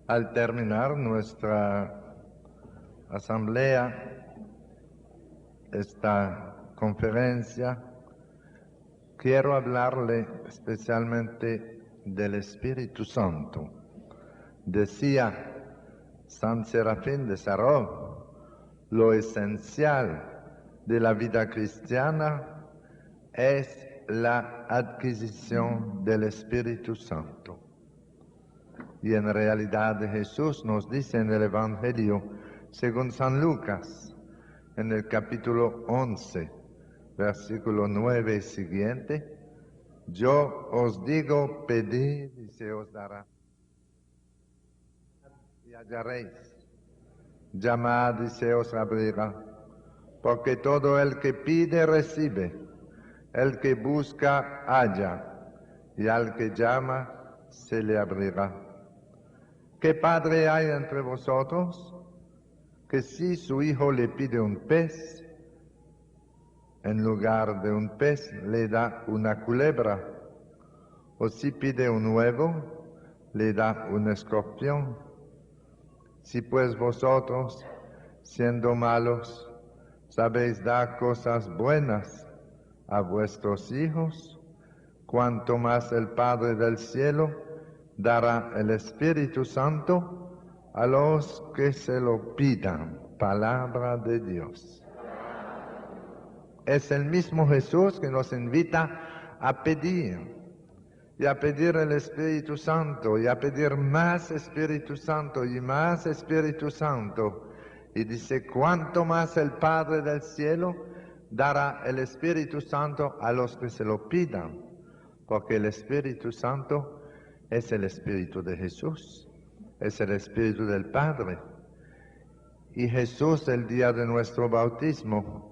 Al terminar nuestra asamblea, esta conferencia, quiero hablarle especialmente del Espíritu Santo. Decía San Serafín de Sarov, lo esencial de la vida cristiana es la adquisición del Espíritu Santo. Y en realidad Jesús nos dice en el Evangelio, según San Lucas, en el capítulo 11, versículo 9 y siguiente, yo os digo, pedid y se os dará, y hallaréis, llamad y se os abrirá, porque todo el que pide recibe, el que busca halla, y al que llama se le abrirá. ¿Qué padre hay entre vosotros que si su hijo le pide un pez, en lugar de un pez le da una culebra? O si pide un huevo, le da un escorpión. Si pues vosotros, siendo malos, sabéis dar cosas buenas a vuestros hijos, cuanto más el Padre del cielo dará el Espíritu Santo a los que se lo pidan. Palabra de Dios. Es el mismo Jesús que nos invita a pedir, y a pedir el Espíritu Santo, y a pedir más Espíritu Santo, y más Espíritu Santo. Y dice, cuanto más el Padre del cielo dará el Espíritu Santo a los que se lo pidan, porque el Espíritu Santo es el Espíritu de Jesús, es el Espíritu del Padre. Y Jesús, el día de nuestro bautismo,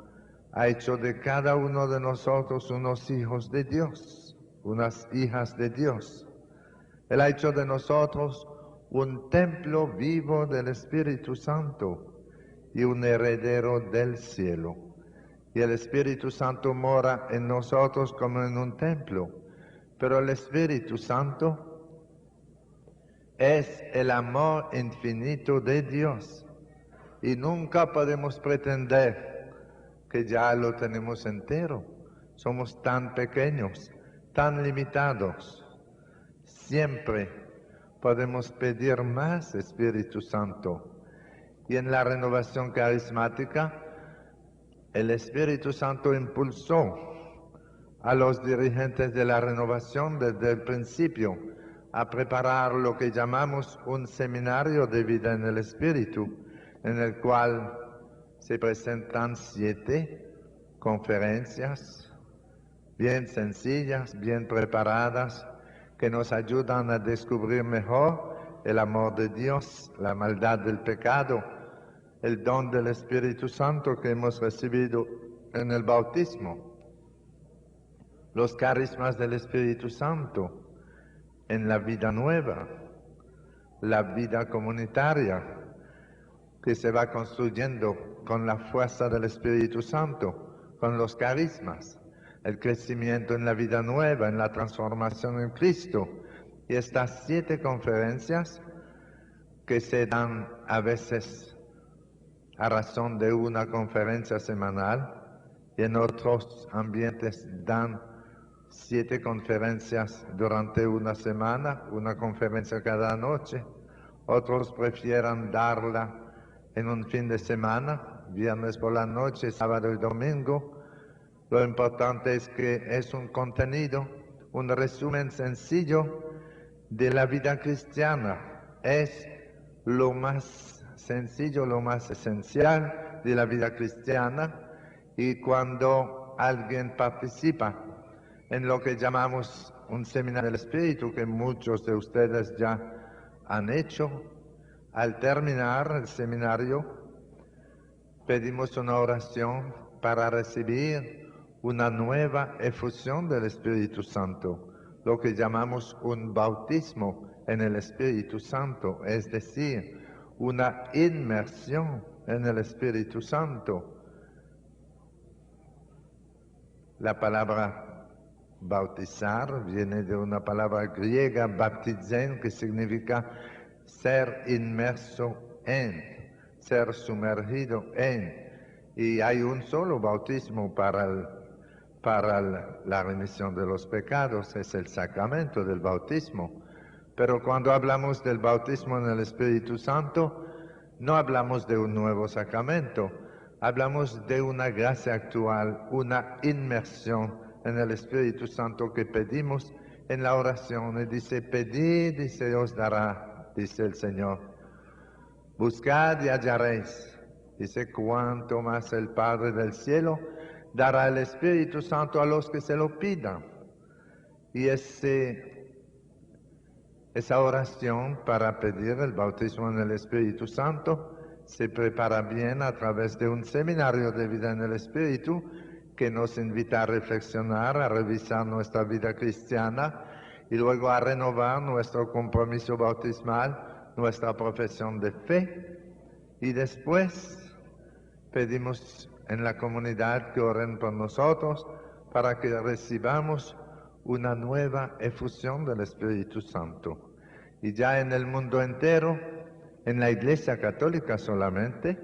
ha hecho de cada uno de nosotros unos hijos de Dios, unas hijas de Dios. Él ha hecho de nosotros un templo vivo del Espíritu Santo y un heredero del cielo. Y el Espíritu Santo mora en nosotros como en un templo, pero el Espíritu Santo es el amor infinito de Dios y nunca podemos pretender que ya lo tenemos entero. Somos tan pequeños, tan limitados. Siempre podemos pedir más Espíritu Santo. Y en la renovación carismática, el Espíritu Santo impulsó a los dirigentes de la renovación desde el principio a preparar lo que llamamos un seminario de vida en el Espíritu, en el cual se presentan 7 conferencias bien sencillas, bien preparadas, que nos ayudan a descubrir mejor el amor de Dios, la maldad del pecado, el don del Espíritu Santo que hemos recibido en el bautismo, los carismas del Espíritu Santo en la vida nueva, la vida comunitaria que se va construyendo con la fuerza del Espíritu Santo, con los carismas, el crecimiento en la vida nueva, en la transformación en Cristo. Y estas 7 conferencias que se dan a veces a razón de una conferencia semanal, y en otros ambientes dan 7 conferencias durante una semana, una conferencia cada noche. Otros prefieran darla en un fin de semana, viernes por la noche, sábado y domingo. Lo importante es que es un contenido, un resumen sencillo de la vida cristiana. Es lo más sencillo, lo más esencial de la vida cristiana. Y cuando alguien participa en lo que llamamos un seminario del Espíritu, que muchos de ustedes ya han hecho, al terminar el seminario pedimos una oración para recibir una nueva efusión del Espíritu Santo, lo que llamamos un bautismo en el Espíritu Santo, es decir, una inmersión en el Espíritu Santo. La palabra bautizar viene de una palabra griega, baptizen, que significa ser inmerso en, ser sumergido en. Y hay un solo bautismo para la remisión de los pecados, es el sacramento del bautismo. Pero cuando hablamos del bautismo en el Espíritu Santo, no hablamos de un nuevo sacramento, hablamos de una gracia actual, una inmersión en el Espíritu Santo que pedimos en la oración. Y dice, pedid y se os dará, dice el Señor. Buscad y hallaréis. Dice, cuanto más el Padre del cielo dará el Espíritu Santo a los que se lo pidan. Y esa oración para pedir el bautismo en el Espíritu Santo se prepara bien a través de un seminario de vida en el Espíritu que nos invita a reflexionar, a revisar nuestra vida cristiana y luego a renovar nuestro compromiso bautismal, nuestra profesión de fe. Y después pedimos en la comunidad que oren por nosotros para que recibamos una nueva efusión del Espíritu Santo. Y ya en el mundo entero, en la Iglesia Católica solamente,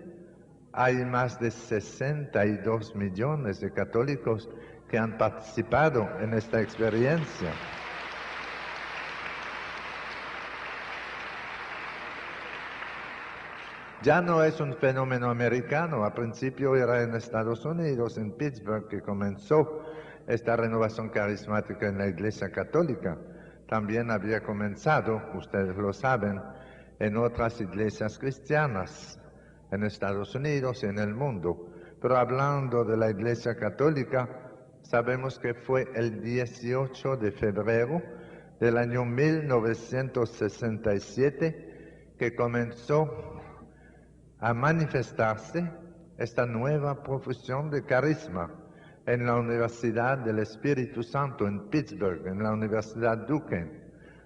hay más de 62 millones de católicos que han participado en esta experiencia. Ya no es un fenómeno americano, a principio era en Estados Unidos, en Pittsburgh, que comenzó esta renovación carismática en la Iglesia Católica. También había comenzado, ustedes lo saben, en otras iglesias cristianas, en Estados Unidos y en el mundo. Pero hablando de la Iglesia Católica, sabemos que fue el 18 de febrero del año 1967 que comenzó a manifestarse esta nueva profusión de carisma en la Universidad del Espíritu Santo en Pittsburgh, en la Universidad Duquesne,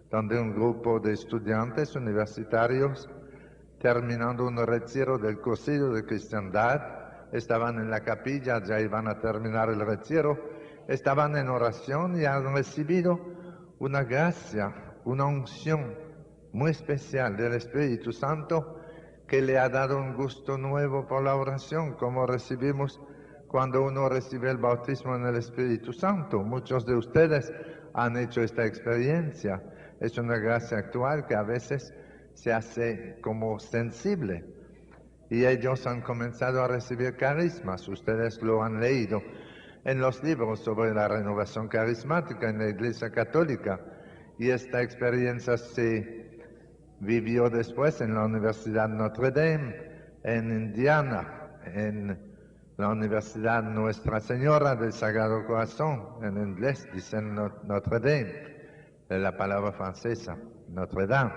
donde un grupo de estudiantes universitarios, terminando un retiro del cursillo de cristiandad, estaban en la capilla, ya iban a terminar el retiro, estaban en oración y han recibido una gracia, una unción muy especial del Espíritu Santo que le ha dado un gusto nuevo por la oración, como recibimos cuando uno recibe el bautismo en el Espíritu Santo. Muchos de ustedes han hecho esta experiencia. Es una gracia actual que a veces se hace como sensible. Y ellos han comenzado a recibir carismas. Ustedes lo han leído en los libros sobre la renovación carismática en la Iglesia Católica. Y esta experiencia se vivió después en la Universidad Notre Dame, en Indiana, en la Universidad Nuestra Señora del Sagrado Corazón, en inglés dicen Notre Dame, de la palabra francesa, Notre Dame.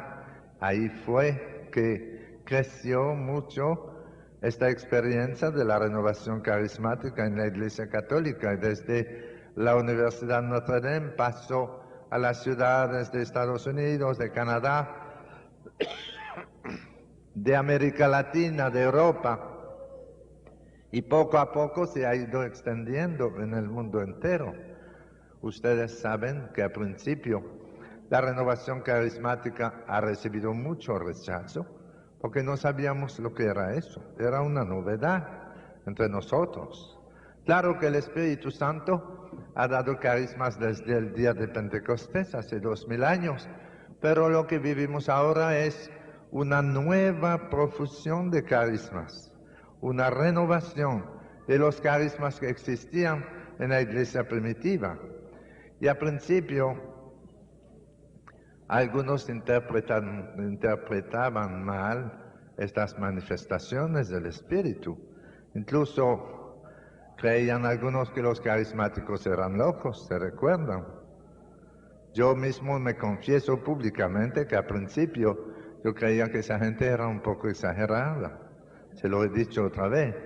Ahí fue que creció mucho esta experiencia de la renovación carismática en la Iglesia Católica. Y desde la Universidad Notre Dame pasó a las ciudades de Estados Unidos, de Canadá, de América Latina, de Europa, y poco a poco se ha ido extendiendo en el mundo entero. Ustedes saben que al principio la renovación carismática ha recibido mucho rechazo porque no sabíamos lo que era eso. Era una novedad entre nosotros. Claro que el Espíritu Santo ha dado carismas desde el día de Pentecostés, hace 2000 años, pero lo que vivimos ahora es una nueva profusión de carismas, una renovación de los carismas que existían en la iglesia primitiva. Y al principio, algunos interpretaban mal estas manifestaciones del Espíritu. Incluso creían algunos que los carismáticos eran locos, ¿se recuerdan? Yo mismo me confieso públicamente que al principio yo creía que esa gente era un poco exagerada. Se lo he dicho otra vez.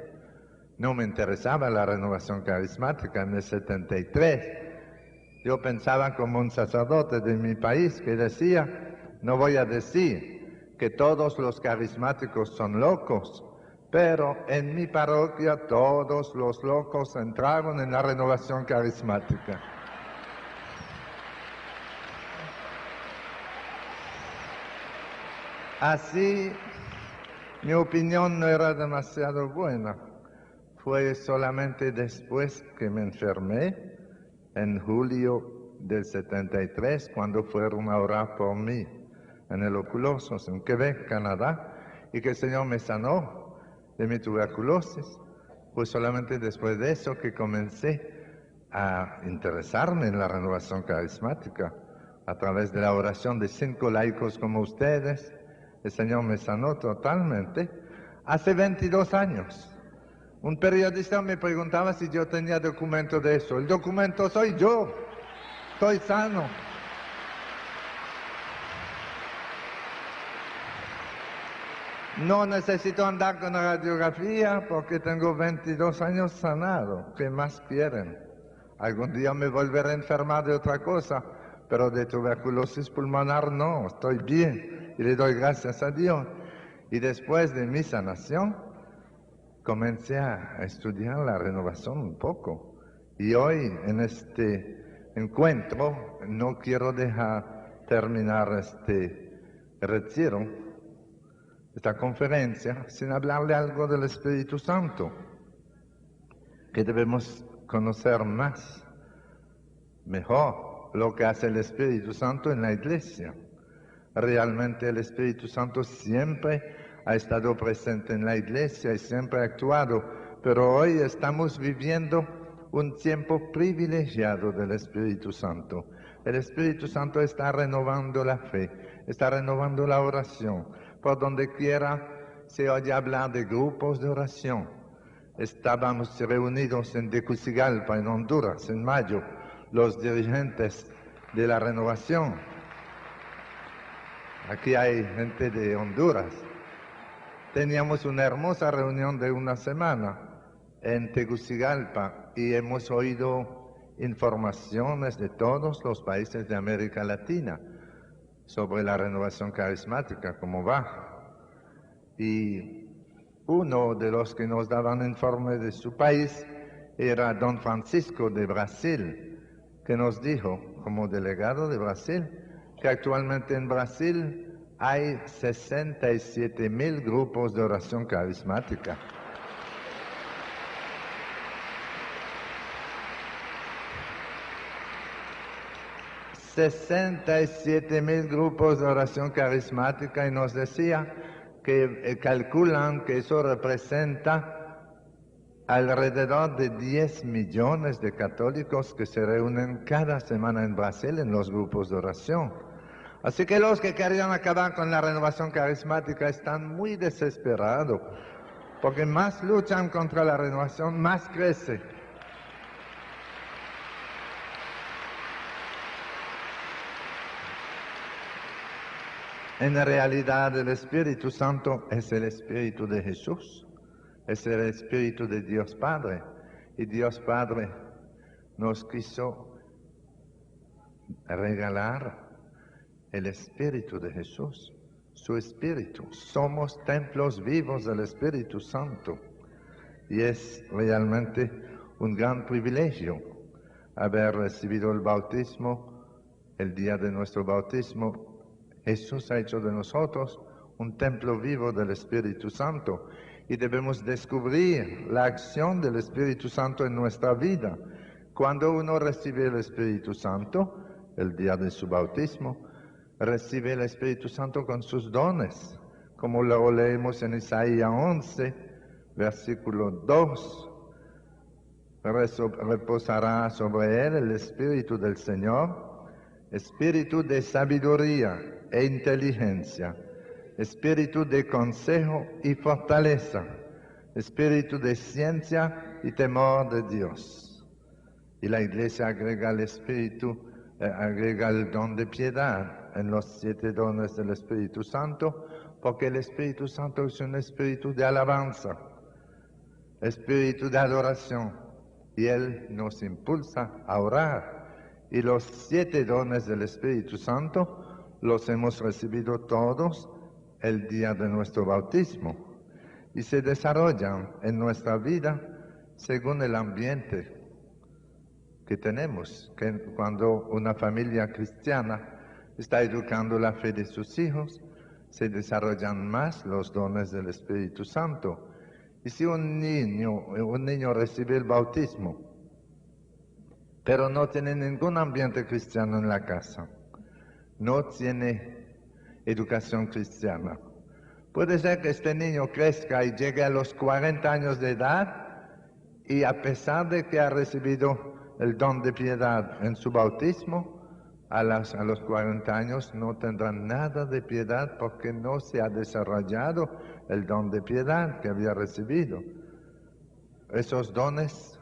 No me interesaba la renovación carismática en el 73. Yo pensaba como un sacerdote de mi país que decía, no voy a decir que todos los carismáticos son locos, pero en mi parroquia todos los locos entraron en la renovación carismática. Así, mi opinión no era demasiado buena. Fue solamente después que me enfermé, en julio del 73, cuando fueron a orar por mí en el Oculosos, en Quebec, Canadá, y que el Señor me sanó de mi tuberculosis. Fue solamente después de eso que comencé a interesarme en la renovación carismática. A través de la oración de 5 laicos como ustedes, el Señor me sanó totalmente. Hace 22 años, un periodista me preguntaba si yo tenía documento de eso. El documento soy yo, estoy sano. No necesito andar con la radiografía porque tengo 22 años sanado. ¿Qué más quieren? Algún día me volveré a enfermar de otra cosa, pero de tuberculosis pulmonar no, estoy bien y le doy gracias a Dios. Y después de mi sanación, comencé a estudiar la renovación un poco. Y hoy, en este encuentro, no quiero dejar terminar este retiro, esta conferencia, sin hablarle algo del Espíritu Santo, que debemos conocer más, mejor, lo que hace el Espíritu Santo en la iglesia. Realmente el Espíritu Santo siempre ha estado presente en la iglesia y siempre ha actuado, pero hoy estamos viviendo un tiempo privilegiado del Espíritu Santo. El Espíritu Santo está renovando la fe, está renovando la oración. Por donde quiera se oye hablar de grupos de oración. Estábamos reunidos en Tegucigalpa, en Honduras, en mayo, los dirigentes de la renovación. Aquí hay gente de Honduras. Teníamos una hermosa reunión de una semana en Tegucigalpa y hemos oído informaciones de todos los países de América Latina sobre la renovación carismática, cómo va. Y uno de los que nos daban informe de su país era don Francisco de Brasil, que nos dijo, como delegado de Brasil, que actualmente en Brasil hay 67,000 grupos de oración carismática. $67,000 grupos de oración carismática, y nos decía que calculan que eso representa alrededor de 10 millones de católicos que se reúnen cada semana en Brasil en los grupos de oración. Así que los que querían acabar con la renovación carismática están muy desesperados, porque más luchan contra la renovación, más crece. En realidad el Espíritu Santo es el Espíritu de Jesús, es el Espíritu de Dios Padre, y Dios Padre nos quiso regalar el Espíritu de Jesús, su Espíritu. Somos templos vivos del Espíritu Santo, y es realmente un gran privilegio haber recibido el bautismo. El día de nuestro bautismo, Jesús ha hecho de nosotros un templo vivo del Espíritu Santo, y debemos descubrir la acción del Espíritu Santo en nuestra vida. Cuando uno recibe el Espíritu Santo, el día de su bautismo, recibe el Espíritu Santo con sus dones, como lo leemos en Isaías 11, versículo 2. Reposará sobre él el Espíritu del Señor, Espíritu de sabiduría e inteligencia, Espíritu de consejo y fortaleza, Espíritu de ciencia y temor de Dios. Y la Iglesia agrega el Espíritu, agrega el don de piedad en los 7 dones del Espíritu Santo, porque el Espíritu Santo es un espíritu de alabanza, espíritu de adoración, y Él nos impulsa a orar. Y los 7 dones del Espíritu Santo los hemos recibido todos el día de nuestro bautismo, y se desarrollan en nuestra vida según el ambiente que tenemos, que cuando una familia cristiana está educando la fe de sus hijos, se desarrollan más los dones del Espíritu Santo. Y si un niño recibe el bautismo, pero no tiene ningún ambiente cristiano en la casa, no tiene educación cristiana, puede ser que este niño crezca y llegue a los 40 años de edad y a pesar de que ha recibido el don de piedad en su bautismo, a los 40 años no tendrá nada de piedad porque no se ha desarrollado el don de piedad que había recibido. Esos dones,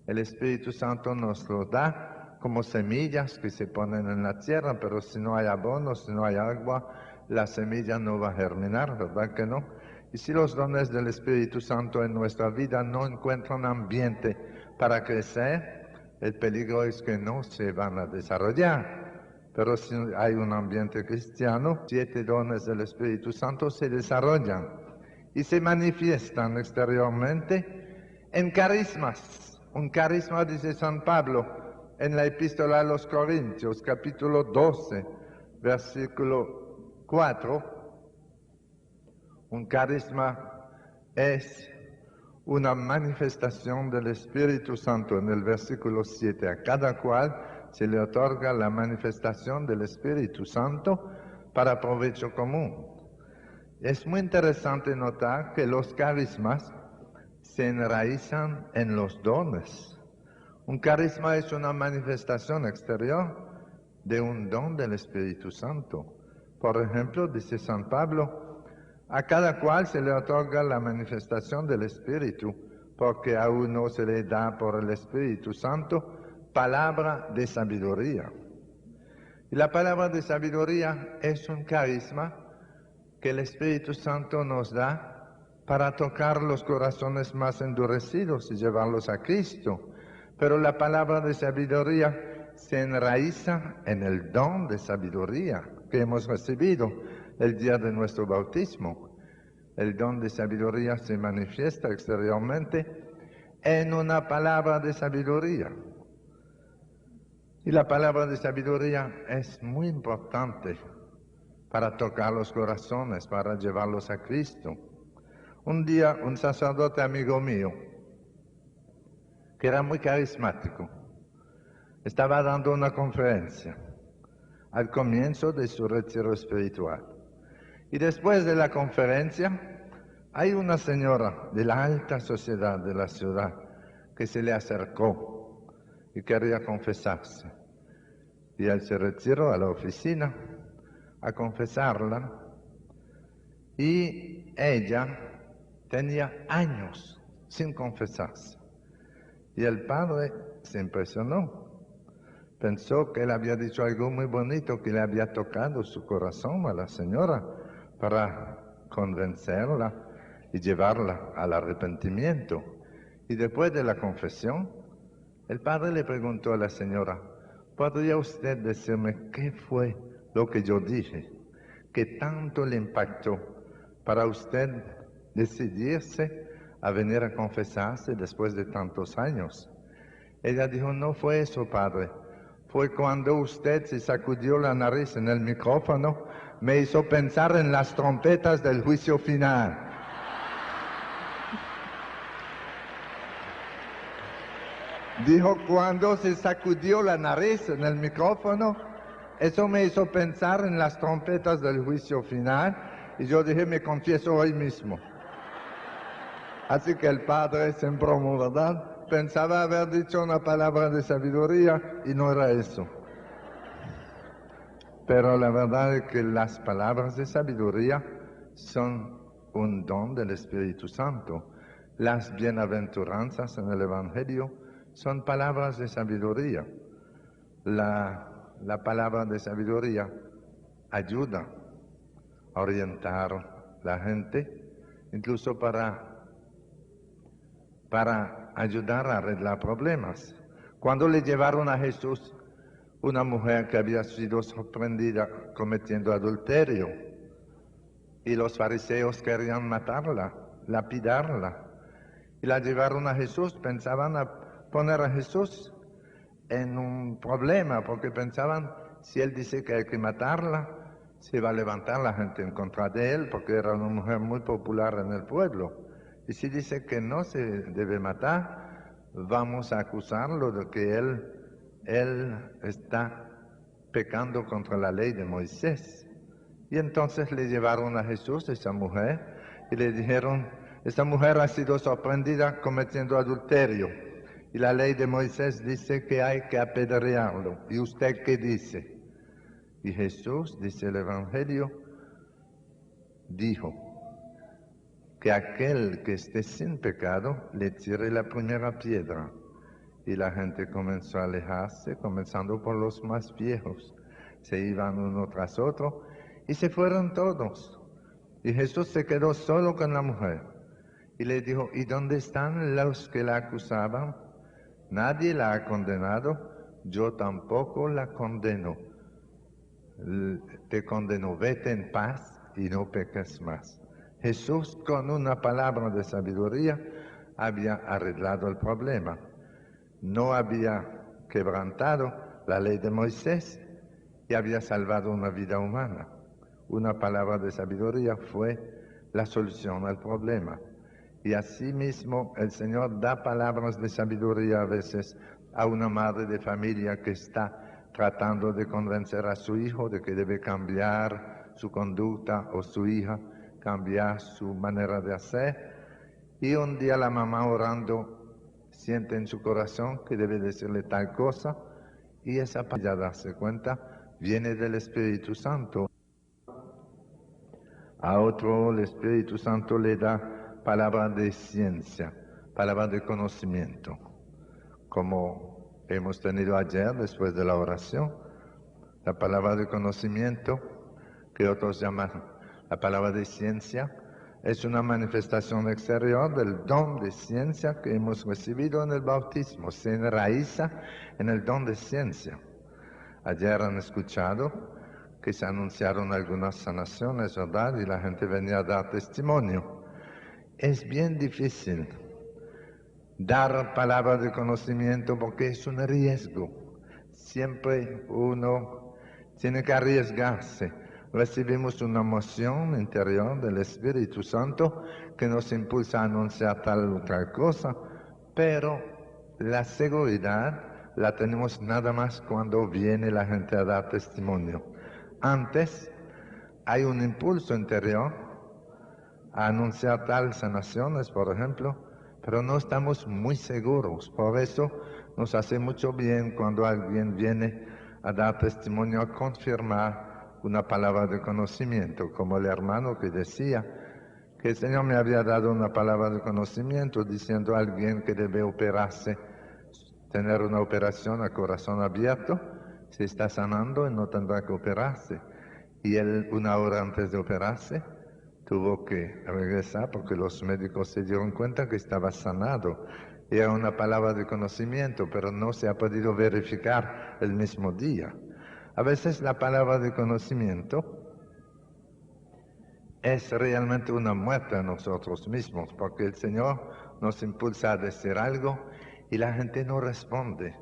el Espíritu Santo nos los da como semillas que se ponen en la tierra, pero si no hay abono, si no hay agua, la semilla no va a germinar, ¿verdad que no? Y si los dones del Espíritu Santo en nuestra vida no encuentran ambiente para crecer, el peligro es que no se van a desarrollar. Pero si hay un ambiente cristiano, 7 dones del Espíritu Santo se desarrollan y se manifiestan exteriormente en carismas. Un carisma, dice San Pablo en la Epístola a los Corintios, capítulo 12, versículo 4. Un carisma es una manifestación del Espíritu Santo. En el versículo 7, a cada cual se le otorga la manifestación del Espíritu Santo para provecho común. Es muy interesante notar que los carismas se enraizan en los dones. Un carisma es una manifestación exterior de un don del Espíritu Santo. Por ejemplo, dice San Pablo, a cada cual se le otorga la manifestación del Espíritu, porque a uno se le da por el Espíritu Santo palabra de sabiduría. Y la palabra de sabiduría es un carisma que el Espíritu Santo nos da para tocar los corazones más endurecidos y llevarlos a Cristo. Pero la palabra de sabiduría se enraiza en el don de sabiduría que hemos recibido el día de nuestro bautismo. El don de sabiduría se manifiesta exteriormente en una palabra de sabiduría. Y la palabra de sabiduría es muy importante para tocar los corazones, para llevarlos a Cristo. Un día, un sacerdote amigo mío, que era muy carismático, estaba dando una conferencia al comienzo de su retiro espiritual. Y después de la conferencia, hay una señora de la alta sociedad de la ciudad que se le acercó y quería confesarse. Y él se retiró a la oficina a confesarla y ella tenía años sin confesarse. Y el padre se impresionó. Pensó que él había dicho algo muy bonito, que le había tocado su corazón a la señora para convencerla y llevarla al arrepentimiento. Y después de la confesión, el padre le preguntó a la señora, ¿podría usted decirme qué fue lo que yo dije, que tanto le impactó para usted decidirse a venir a confesarse después de tantos años? Ella dijo, no fue eso, padre. Fue cuando usted se sacudió la nariz en el micrófono, me hizo pensar en las trompetas del juicio final. Dijo, cuando se sacudió la nariz en el micrófono, eso me hizo pensar en las trompetas del juicio final, y yo dije, me confieso hoy mismo. Así que el padre se embromó, ¿verdad? Pensaba haber dicho una palabra de sabiduría y no era eso. Pero la verdad es que las palabras de sabiduría son un don del Espíritu Santo. Las bienaventuranzas en el Evangelio son palabras de sabiduría. La palabra de sabiduría ayuda a orientar la gente, incluso para ayudar a arreglar problemas. Cuando le llevaron a Jesús una mujer que había sido sorprendida cometiendo adulterio y los fariseos querían matarla, lapidarla, y la llevaron a Jesús, pensaban a poner a Jesús en un problema, porque pensaban, si él dice que hay que matarla, se iba a levantar la gente en contra de él porque era una mujer muy popular en el pueblo. Y si dice que no se debe matar, vamos a acusarlo de que él está pecando contra la ley de Moisés. Y entonces le llevaron a Jesús, esa mujer, y le dijeron, esta mujer ha sido sorprendida cometiendo adulterio. Y la ley de Moisés dice que hay que apedrearlo. ¿Y usted qué dice? Y Jesús, dice el Evangelio, dijo que aquel que esté sin pecado le tire la primera piedra. Y la gente comenzó a alejarse, comenzando por los más viejos. Se iban uno tras otro y se fueron todos. Y Jesús se quedó solo con la mujer. Y le dijo, ¿y dónde están los que la acusaban? Nadie la ha condenado, yo tampoco la condeno. Te condeno, vete en paz y no peques más. Jesús, con una palabra de sabiduría, había arreglado el problema. No había quebrantado la ley de Moisés y había salvado una vida humana. Una palabra de sabiduría fue la solución al problema. Y asimismo el Señor da palabras de sabiduría a veces a una madre de familia que está tratando de convencer a su hijo de que debe cambiar su conducta o su hija cambiar su manera de hacer. Y un día la mamá orando siente en su corazón que debe decirle tal cosa y esa palabra, ya darse cuenta, viene del Espíritu Santo. A otro el Espíritu Santo le da palabra de ciencia, palabra de conocimiento, como hemos tenido ayer después de la oración, la palabra de conocimiento, que otros llaman la palabra de ciencia, es una manifestación exterior del don de ciencia que hemos recibido en el bautismo, se enraiza en el don de ciencia. Ayer han escuchado que se anunciaron algunas sanaciones, ¿verdad? Y la gente venía a dar testimonio. Es bien difícil dar palabras de conocimiento porque es un riesgo. Siempre uno tiene que arriesgarse. Recibimos una emoción interior del Espíritu Santo que nos impulsa a anunciar tal o tal cosa, pero la seguridad la tenemos nada más cuando viene la gente a dar testimonio. Antes hay un impulso interior a anunciar tal sanaciones, por ejemplo, pero no estamos muy seguros. Por eso nos hace mucho bien cuando alguien viene a dar testimonio, a confirmar una palabra de conocimiento, como el hermano que decía que el Señor me había dado una palabra de conocimiento diciendo a alguien que debe operarse, tener una operación a corazón abierto, se está sanando y no tendrá que operarse. Y él, una hora antes de operarse, tuvo que regresar porque los médicos se dieron cuenta que estaba sanado. Era una palabra de conocimiento, pero no se ha podido verificar el mismo día. A veces la palabra de conocimiento es realmente una muerte a nosotros mismos, porque el Señor nos impulsa a decir algo y la gente no responde.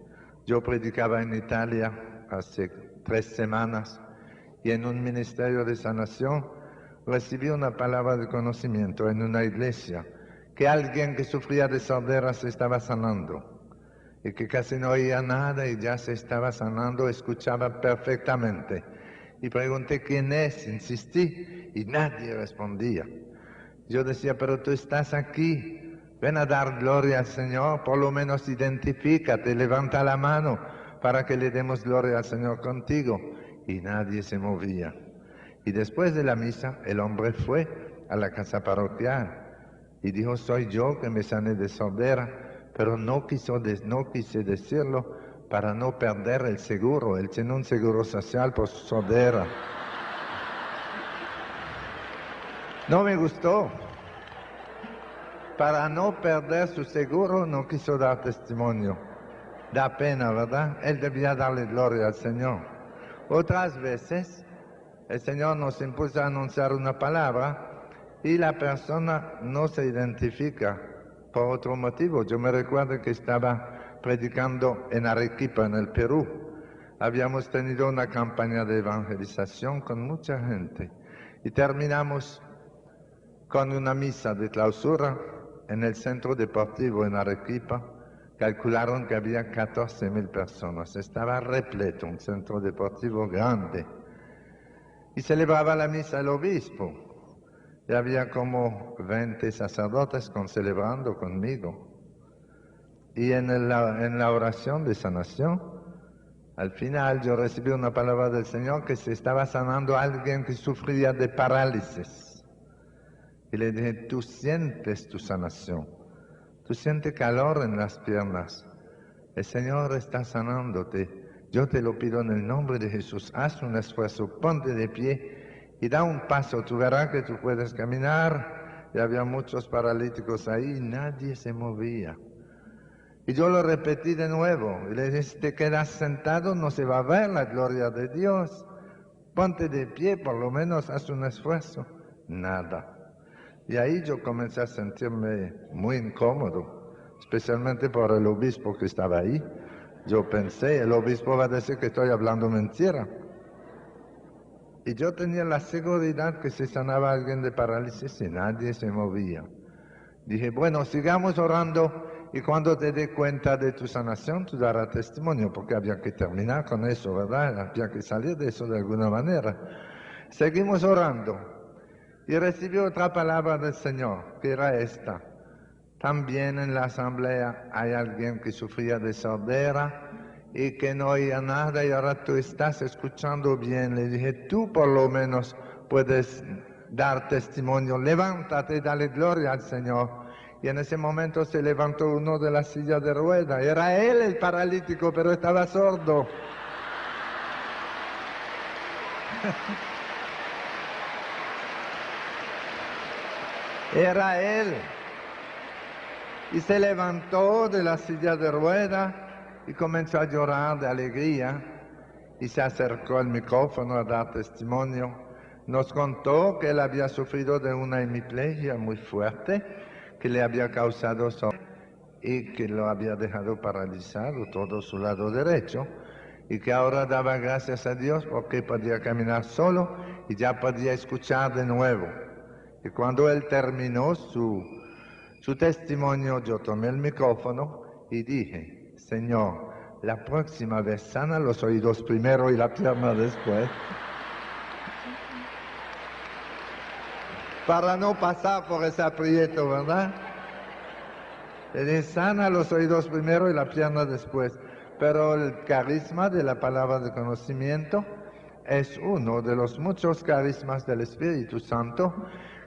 Yo predicaba en Italia hace 3 semanas y en un ministerio de sanación recibí una palabra de conocimiento en una iglesia, que alguien que sufría de sordera se estaba sanando y que casi no oía nada y ya se estaba sanando, escuchaba perfectamente. Y pregunté quién es, insistí y nadie respondía. Yo decía, pero tú estás aquí, ven a dar gloria al Señor, por lo menos identifícate, levanta la mano para que le demos gloria al Señor contigo. Y nadie se movía. Y después de la misa, el hombre fue a la casa parroquial y dijo, soy yo que me sané de sordera, pero no quise decirlo para no perder el seguro. Él tiene un seguro social por su sordera. No me gustó. Para no perder su seguro no quiso dar testimonio. Da pena, ¿verdad? Él debía darle gloria al Señor. Otras veces el Señor nos impulsa a anunciar una palabra y la persona no se identifica por otro motivo. Yo me recuerdo que estaba predicando en Arequipa, en el Perú. habíamos tenido una campaña de evangelización con mucha gente y terminamos con una misa de clausura en el centro deportivo en Arequipa. Calcularon que había 14.000 personas. Estaba repleto, un centro deportivo grande. Y celebraba la misa el obispo. Y había como 20 sacerdotes celebrando conmigo. Y en la oración de sanación, al final yo recibí una palabra del Señor que se estaba sanando a alguien que sufría de parálisis. Y le dije, tú sientes tu sanación. Tú sientes calor en las piernas. El Señor está sanándote. Yo te lo pido en el nombre de Jesús. Haz un esfuerzo, ponte de pie y da un paso. Tú verás que tú puedes caminar. Y había muchos paralíticos ahí y nadie se movía. Y yo lo repetí de nuevo. Y le dije, si te quedas sentado no se va a ver la gloria de Dios. Ponte de pie, por lo menos haz un esfuerzo. Nada. Y ahí yo comencé a sentirme muy incómodo, especialmente por el obispo que estaba ahí. Yo pensé, el obispo va a decir que estoy hablando mentira. Y yo tenía la seguridad que se sanaba alguien de parálisis y nadie se movía. Dije, bueno, sigamos orando y cuando te dé cuenta de tu sanación, tú darás testimonio, porque había que terminar con eso, ¿verdad? Había que salir de eso de alguna manera. Seguimos orando. Y recibí otra palabra del Señor, que era esta. También en la asamblea hay alguien que sufría de sordera y que no oía nada y ahora tú estás escuchando bien. Le dije, tú por lo menos puedes dar testimonio. Levántate y dale gloria al Señor. Y en ese momento se levantó uno de la silla de ruedas. Era él el paralítico, pero estaba sordo. Era él. Y se levantó de la silla de ruedas y comenzó a llorar de alegría y se acercó al micrófono a dar testimonio. Nos contó que él había sufrido de una hemiplegia muy fuerte que le había causado y que lo había dejado paralizado todo su lado derecho y que ahora daba gracias a Dios porque podía caminar solo y ya podía escuchar de nuevo. Y cuando él terminó su testimonio, yo tomé el micrófono y dije, Señor, la próxima vez sana los oídos primero y la pierna después. Para no pasar por ese aprieto, ¿verdad? Le dije, sana los oídos primero y la pierna después. Pero el carisma de la palabra de conocimiento es uno de los muchos carismas del Espíritu Santo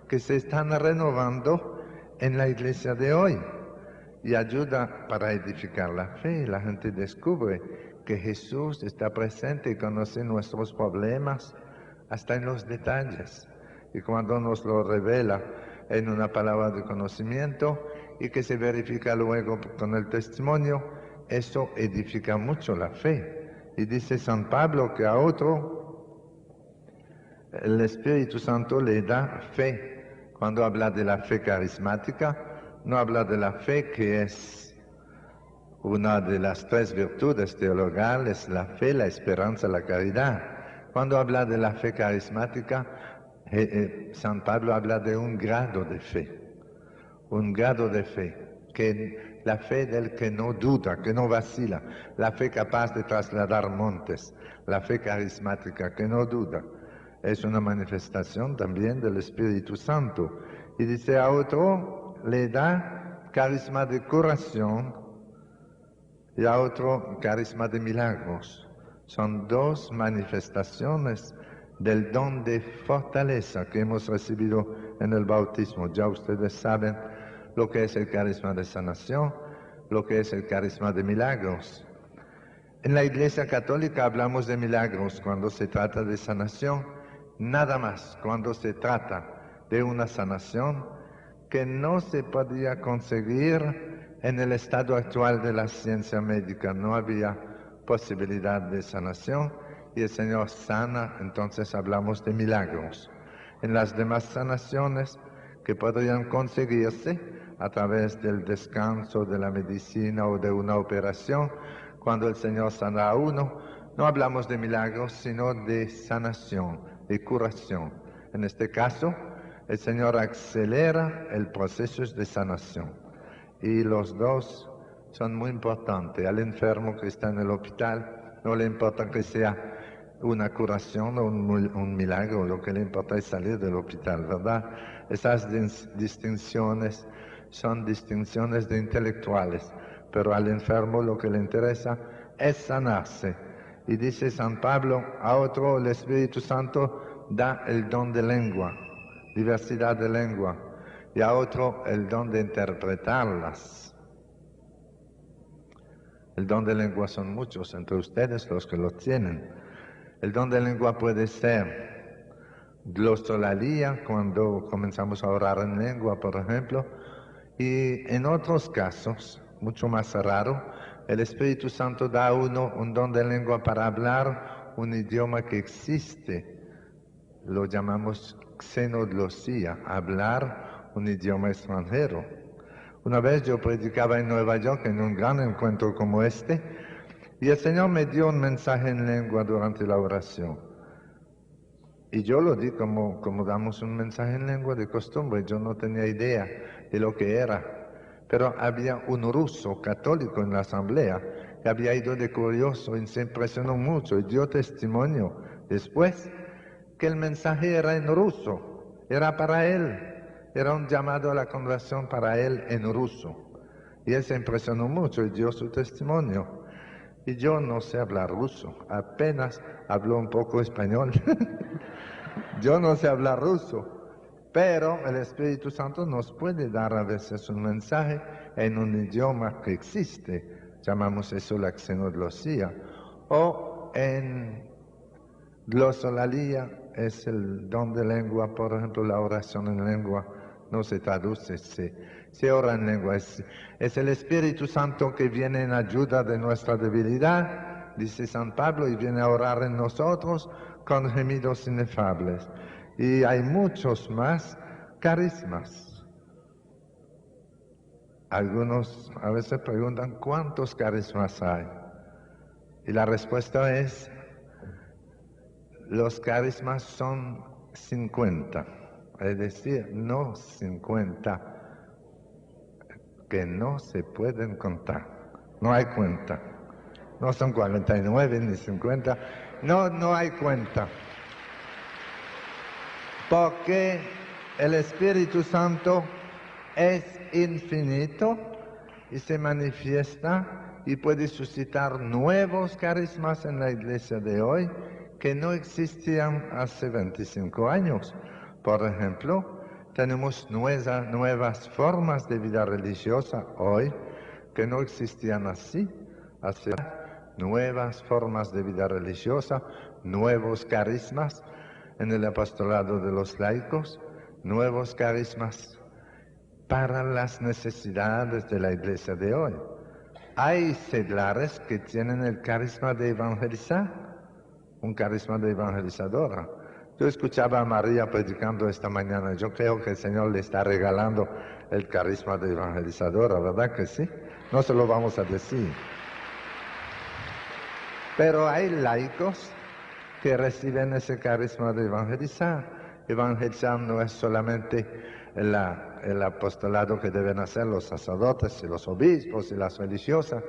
que se están renovando en la iglesia de hoy y ayuda para edificar la fe. La gente descubre que Jesús está presente y conoce nuestros problemas hasta en los detalles. Y cuando nos lo revela en una palabra de conocimiento y que se verifica luego con el testimonio, eso edifica mucho la fe. Y dice San Pablo que a otro el Espíritu Santo le da fe. Cuando habla de la fe carismática, no habla de la fe que es una de las tres virtudes teologales, la fe, la esperanza, la caridad. Cuando habla de la fe carismática, San Pablo habla de un grado de fe, que la fe del que no duda, que no vacila, la fe capaz de trasladar montes, la fe carismática que no duda. Es una manifestación también del Espíritu Santo. Y dice a otro, le da carisma de curación y a otro carisma de milagros. Son dos manifestaciones del don de fortaleza que hemos recibido en el bautismo. Ya ustedes saben lo que es el carisma de sanación, lo que es el carisma de milagros. En la Iglesia Católica hablamos de milagros cuando se trata de sanación. Nada más cuando se trata de una sanación que no se podía conseguir en el estado actual de la ciencia médica. No había posibilidad de sanación y el Señor sana, entonces hablamos de milagros. En las demás sanaciones que podrían conseguirse a través del descanso, de la medicina o de una operación, cuando el Señor sana a uno, no hablamos de milagros, sino de sanación, de curación. En este caso, el Señor acelera el proceso de sanación. Y los dos son muy importantes. Al enfermo que está en el hospital, no le importa que sea una curación o un milagro, lo que le importa es salir del hospital, ¿verdad? Esas distinciones son distinciones de intelectuales, pero al enfermo lo que le interesa es sanarse. Y dice San Pablo, a otro el Espíritu Santo da el don de lengua, diversidad de lengua, y a otro el don de interpretarlas. El don de lengua son muchos entre ustedes los que lo tienen. El don de lengua puede ser glosolalia, cuando comenzamos a orar en lengua, por ejemplo, y en otros casos, mucho más raro, el Espíritu Santo da a uno un don de lengua para hablar un idioma que existe. Lo llamamos xenoglosía, hablar un idioma extranjero. Una vez yo predicaba en Nueva York en un gran encuentro como este, y el Señor me dio un mensaje en lengua durante la oración. Y yo lo di como damos un mensaje en lengua de costumbre. Yo no tenía idea de lo que era. Pero había un ruso católico en la asamblea que había ido de curioso y se impresionó mucho y dio testimonio después que el mensaje era en ruso, era para él, era un llamado a la conversión para él en ruso. Y él se impresionó mucho y dio su testimonio. Y yo no sé hablar ruso, apenas hablo un poco español. Yo no sé hablar ruso. Pero el Espíritu Santo nos puede dar a veces un mensaje en un idioma que existe, llamamos eso la xenoglosía, o en glosolalia es el don de lengua, por ejemplo la oración en lengua no se traduce, se ora en lengua, es el Espíritu Santo que viene en ayuda de nuestra debilidad, dice San Pablo, y viene a orar en nosotros con gemidos inefables. Y hay muchos más carismas. Algunos a veces preguntan cuántos carismas hay. Y la respuesta es, los carismas son 50. Es decir, no 50 que no se pueden contar. No hay cuenta. No son 49 ni 50. No hay cuenta. Porque el Espíritu Santo es infinito y se manifiesta y puede suscitar nuevos carismas en la iglesia de hoy que no existían hace 25 años. Por ejemplo, tenemos nuevas formas de vida religiosa hoy que no existían así hace nuevas formas de vida religiosa, nuevos carismas en el apostolado de los laicos, nuevos carismas para las necesidades de la iglesia de hoy. Hay seglares que tienen el carisma de evangelizar, un carisma de evangelizadora. Yo escuchaba a María predicando esta mañana, yo creo que el Señor le está regalando el carisma de evangelizadora, ¿verdad que sí? No se lo vamos a decir. Pero hay laicos que reciben ese carisma de evangelizar. Evangelizar no es solamente el apostolado que deben hacer los sacerdotes y los obispos y las religiosas,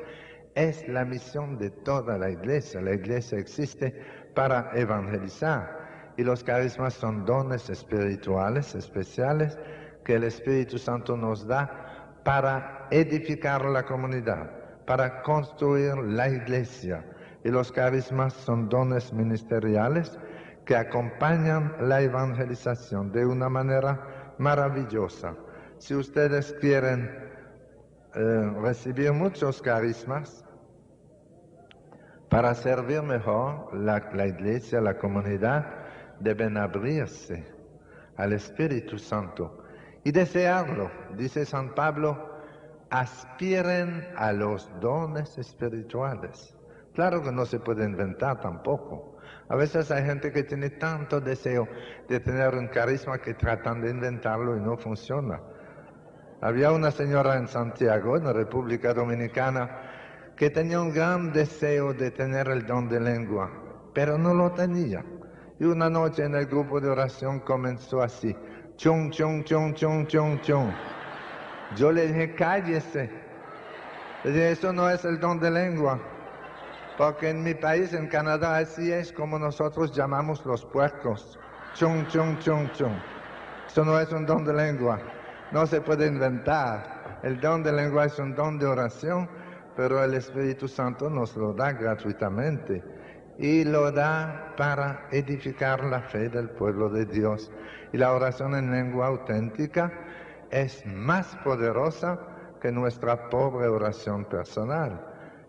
es la misión de toda la iglesia. La iglesia existe para evangelizar y los carismas son dones espirituales especiales que el Espíritu Santo nos da para edificar la comunidad, para construir la iglesia. Y los carismas son dones ministeriales que acompañan la evangelización de una manera maravillosa. Si ustedes quieren recibir muchos carismas para servir mejor la iglesia, la comunidad, deben abrirse al Espíritu Santo y desearlo. Dice San Pablo, aspiren a los dones espirituales. Claro que no se puede inventar tampoco. A veces hay gente que tiene tanto deseo de tener un carisma que tratan de inventarlo y no funciona. Había una señora en Santiago, en la República Dominicana, que tenía un gran deseo de tener el don de lengua, pero no lo tenía. Y una noche en el grupo de oración comenzó así, chung, chung, chung, chung, chung, chung. Yo le dije, cállese. Le dije, eso no es el don de lengua. Porque en mi país, en Canadá, así es como nosotros llamamos los puercos. Chung, chung, chung, chung. Eso no es un don de lengua. No se puede inventar. El don de lengua es un don de oración, pero el Espíritu Santo nos lo da gratuitamente. Y lo da para edificar la fe del pueblo de Dios. Y la oración en lengua auténtica es más poderosa que nuestra pobre oración personal.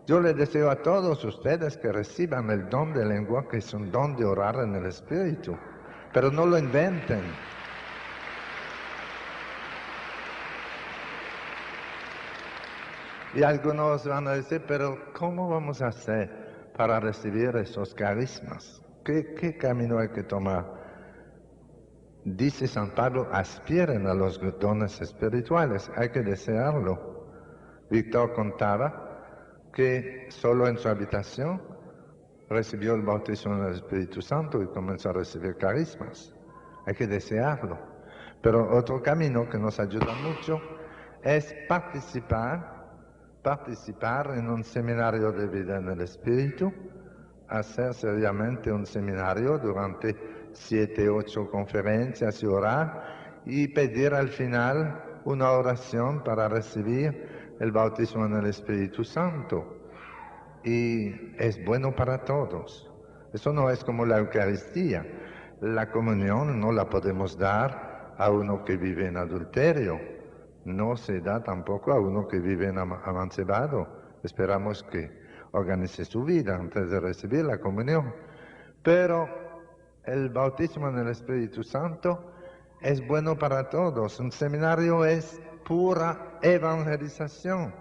Yo les deseo a todos ustedes que reciban el don de lengua, que es un don de orar en el Espíritu, pero no lo inventen. Y algunos van a decir, pero ¿cómo vamos a hacer para recibir esos carismas? ¿Qué camino hay que tomar? Dice San Pablo, aspiren a los dones espirituales, hay que desearlo. Víctor contaba que solo en su habitación recibió el bautismo en el Espíritu Santo y comenzó a recibir carismas. Hay que desearlo. Pero otro camino que nos ayuda mucho es participar en un seminario de vida en el Espíritu, hacer seriamente un seminario durante 7, 8 conferencias y orar y pedir al final una oración para recibir el bautismo en el Espíritu Santo. Y es bueno para todos. Eso no es como la Eucaristía. La comunión no la podemos dar a uno que vive en adulterio. No se da tampoco a uno que vive en amancebado. Esperamos que organice su vida antes de recibir la comunión. Pero el bautismo en el Espíritu Santo es bueno para todos. Un seminario es pura evangelización.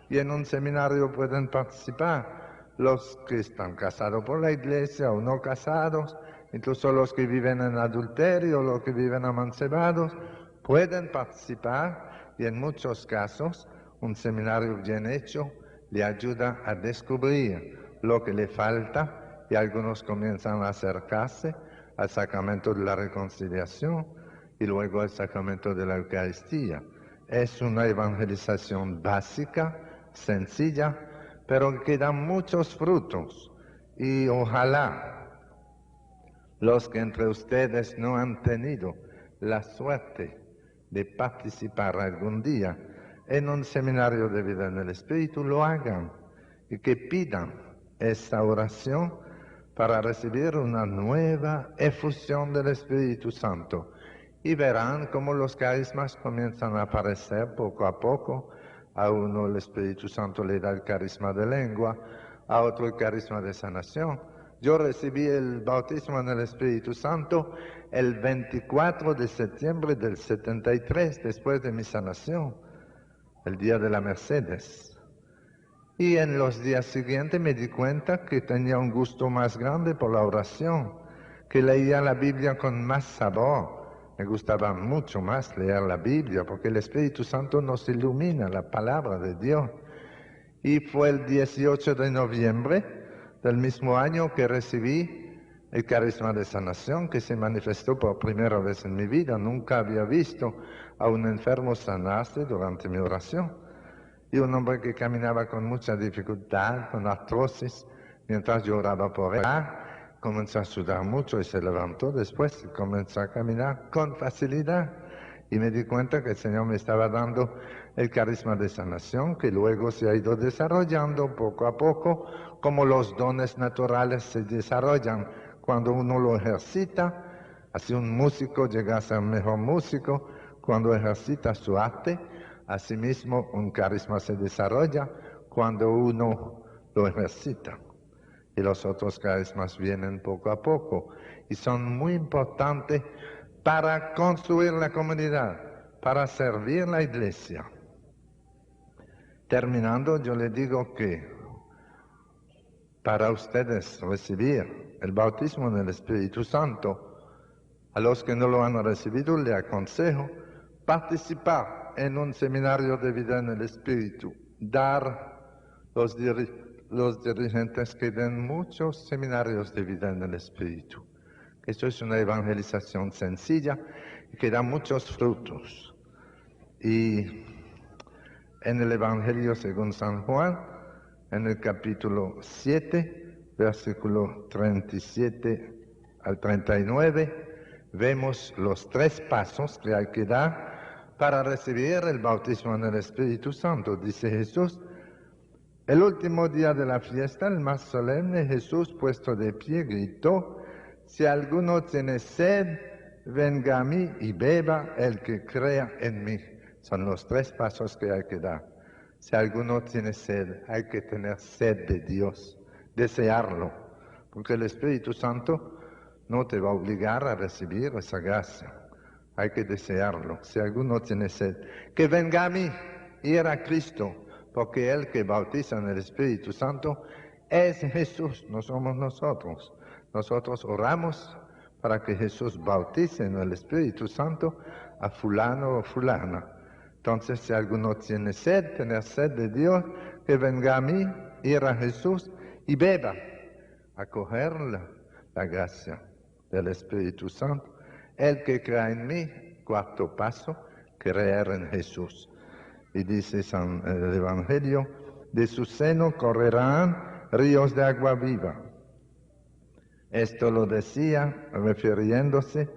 Y en un seminario pueden participar los que están casados por la iglesia o no casados, incluso los que viven en adulterio, los que viven amancebados, pueden participar y en muchos casos un seminario bien hecho le ayuda a descubrir lo que le falta y algunos comienzan a acercarse al sacramento de la reconciliación y luego al sacramento de la Eucaristía. Es una evangelización básica, sencilla, pero que da muchos frutos. Y ojalá los que entre ustedes no han tenido la suerte de participar algún día en un seminario de vida en el Espíritu, lo hagan y que pidan esta oración para recibir una nueva efusión del Espíritu Santo. Y verán cómo los carismas comienzan a aparecer poco a poco. A uno el Espíritu Santo le da el carisma de lengua, a otro el carisma de sanación. Yo recibí el bautismo en el Espíritu Santo el 24 de septiembre del 73, después de mi sanación, el día de la Mercedes. Y en los días siguientes me di cuenta que tenía un gusto más grande por la oración, que leía la Biblia con más sabor. Me gustaba mucho más leer la Biblia porque el Espíritu Santo nos ilumina la palabra de Dios. Y fue el 18 de noviembre del mismo año que recibí el carisma de sanación, que se manifestó por primera vez en mi vida. Nunca había visto a un enfermo sanarse durante mi oración. Y un hombre que caminaba con mucha dificultad, con artrosis, mientras yo oraba por él, comenzó a sudar mucho y se levantó después y comenzó a caminar con facilidad. Y me di cuenta que el Señor me estaba dando el carisma de sanación, que luego se ha ido desarrollando poco a poco, como los dones naturales se desarrollan cuando uno lo ejercita. Así un músico llega a ser mejor músico cuando ejercita su arte. Asimismo, un carisma se desarrolla cuando uno lo ejercita. Y los otros carismas vienen poco a poco y son muy importantes para construir la comunidad, para servir la iglesia. Terminando, yo le digo que para ustedes recibir el bautismo en el Espíritu Santo, a los que no lo han recibido, le aconsejo participar en un seminario de vida en el Espíritu, dar los dirigentes que den muchos seminarios de vida en el Espíritu. Esto es una evangelización sencilla y que da muchos frutos. Y en el Evangelio según San Juan, en el capítulo 7, versículo 37 al 39, vemos los 3 pasos que hay que dar para recibir el bautismo en el Espíritu Santo. Dice Jesús: el último día de la fiesta, el más solemne, Jesús, puesto de pie, gritó: si alguno tiene sed, venga a mí y beba. El que crea en mí. Son los 3 pasos que hay que dar. Si alguno tiene sed, hay que tener sed de Dios, desearlo, porque el Espíritu Santo no te va a obligar a recibir esa gracia. Hay que desearlo. Si alguno tiene sed, que venga a mí, ir a Cristo, porque el que bautiza en el Espíritu Santo es Jesús, no somos nosotros. Nosotros oramos para que Jesús bautice en el Espíritu Santo a fulano o fulana. Entonces, si alguno tiene sed, tener sed de Dios, que venga a mí, ir a Jesús y beba, acoger la gracia del Espíritu Santo. El que crea en mí, 4º paso, creer en Jesús. Y dice el Evangelio: de su seno correrán ríos de agua viva. Esto lo decía refiriéndose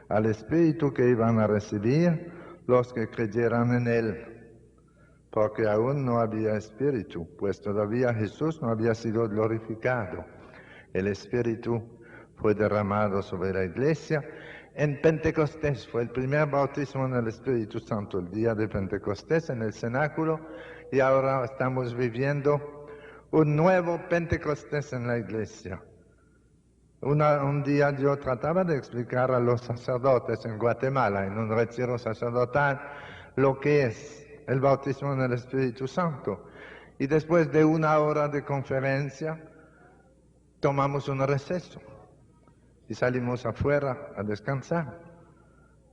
al Espíritu que iban a recibir los que creyeran en Él, porque aún no había Espíritu, pues todavía Jesús no había sido glorificado. El Espíritu fue derramado sobre la Iglesia en Pentecostés. Fue el primer bautismo en el Espíritu Santo, el día de Pentecostés, en el cenáculo, y ahora estamos viviendo un nuevo Pentecostés en la Iglesia. Un día yo trataba de explicar a los sacerdotes en Guatemala, en un retiro sacerdotal, lo que es el bautismo en el Espíritu Santo. Y después de 1 hora de conferencia, tomamos un receso y salimos afuera a descansar.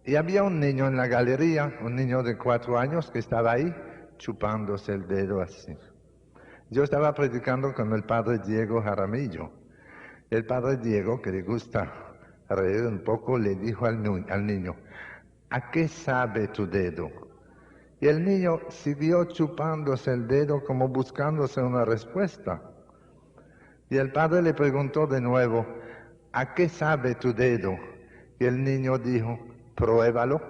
Y había un niño en la galería, un niño de 4 años que estaba ahí chupándose el dedo así. Yo estaba predicando con el padre Diego Jaramillo. El padre Diego, que le gusta reír un poco, le dijo al niño: ¿a qué sabe tu dedo? Y el niño siguió chupándose el dedo como buscándose una respuesta. Y el padre le preguntó de nuevo: ¿a qué sabe tu dedo? Y el niño dijo: pruébalo.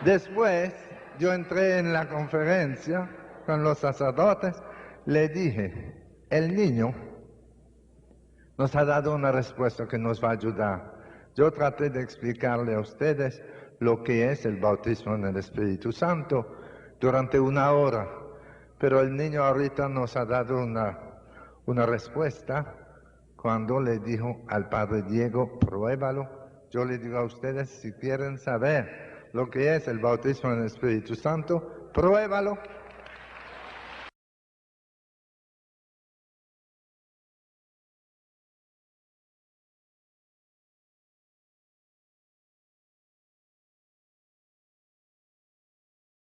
Después yo entré en la conferencia con los sacerdotes, le dije: el niño nos ha dado una respuesta que nos va a ayudar. Yo traté de explicarle a ustedes lo que es el bautismo en el Espíritu Santo durante 1 hora, pero el niño ahorita nos ha dado una respuesta cuando le dijo al padre Diego: pruébalo. Yo le digo a ustedes, si quieren saber lo que es el bautismo en el Espíritu Santo, pruébalo.